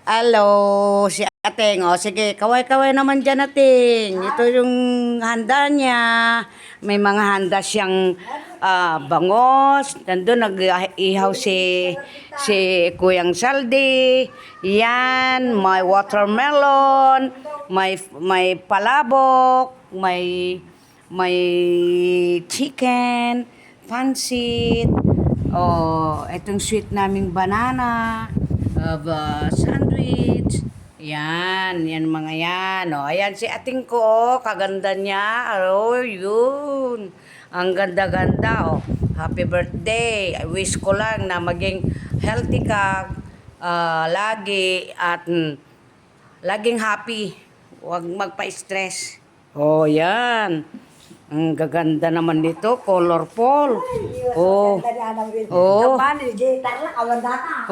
Hello, si Ating. O, sige, kaway-kaway naman dyan, Ating. Ito yung handa niya. May mga handa siyang bangos. Nandun, nag-ihaw si Kuyang Saldi. Yan, may watermelon. May palabok. May chicken. Pansit. Oh, itong sweet naming banana. Sandwich. Yan mga yan. O, ayan si ating ko, kaganda niya. Oh, yun. Ang ganda-ganda, oh. Happy birthday. I wish ko lang na maging healthy ka lagi at laging happy. Huwag magpa-stress. Oh, yan. Ang gaganda naman dito, colorful. Oh. Oh.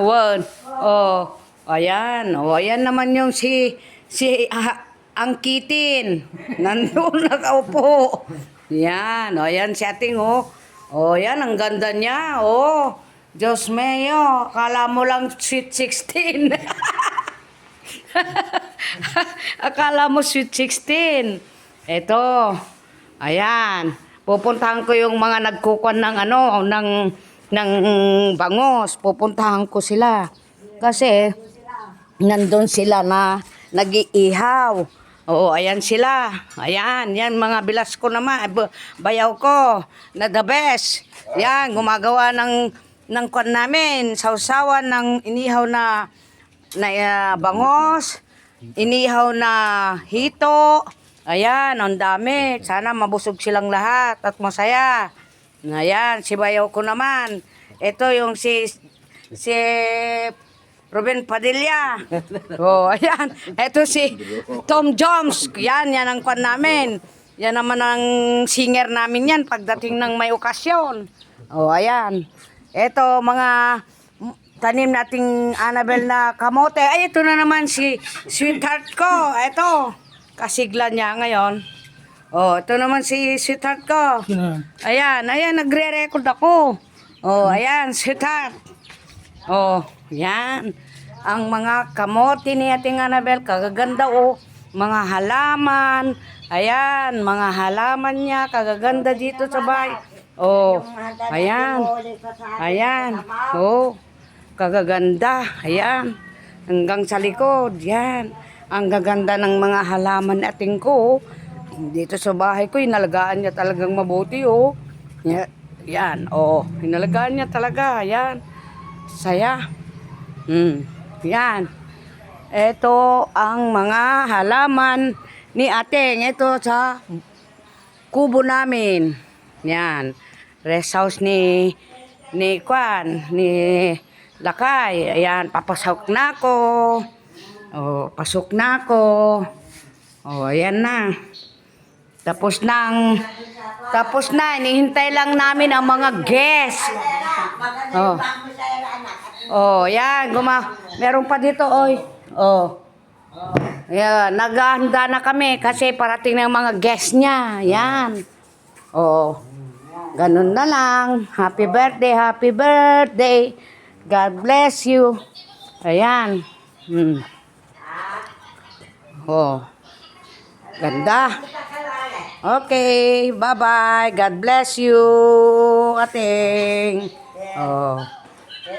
Wan. Oh. Ayan. Oh, ayan naman yung si Angkitin. Nandun nakaupo. Yan. Oh, ayan si ating oh. Oh, yan ang ganda niya. Oh. Diyos mio, akala mo lang sweet 16. Akala mo sweet 16. Ito. Ayan. Pupuntahan ko yung mga nagkukuhan ng bangos. Pupuntahan ko sila. Kasi nandun sila na nag-iihaw. Oo, ayan sila. Ayan, yan mga bilas ko naman. Bayaw ko na the best. Yan, gumagawa ng kuhan namin. Sausawan ng inihaw na bangos. Inihaw na hito. Ayan, ang dami. Sana mabusog silang lahat at masaya. Ayan, si bayaw ko naman. Ito yung si Ruben Padilla. Oh, ayan. Ito si Tom Jones. Yan ang kwan namin. Yan naman ang singer namin yan pagdating ng may okasyon. Oh, ayan. Ito mga tanim nating Annabel na kamote. Ay, ito na naman si sweetheart ko. Ito. Kasigla niya ngayon. Oh, ito naman si sweetheart ko. Ayan, nagre-record ako. Oh, ayan, sweetheart. Oh, yan. Ang mga kamote ni ating Annabel, kagaganda oh. Mga halaman. Ayan, mga halaman niya, kagaganda dito sa bahay. Oh, ayan. Ayan. Oh, kagaganda. Ayan. Hanggang sa likod. Yan. Ang gaganda ng mga halaman ating ko. Dito sa bahay ko, inalagaan niya talagang mabuti, oh. Yan, oh. Inalagaan niya talaga, yan. Saya. Yan. Ito ang mga halaman ni ating. Ito sa kubo namin. Yan. Rest house ni Lakay. Ayan, papasok na ako. Oh, pasok na ako. Oh, ayan na. Tapos na, inihintay lang namin ang mga guests. Oh. Oh, yan, meron pa dito, oy. Oh. Ayan, naghahanda na kami kasi parating ng mga guests niya. Yan. Oh. Ganun na lang. Happy birthday, happy birthday. God bless you. Ayan. Oh. Ganda. Okay, bye-bye. God bless you, ating. Oh.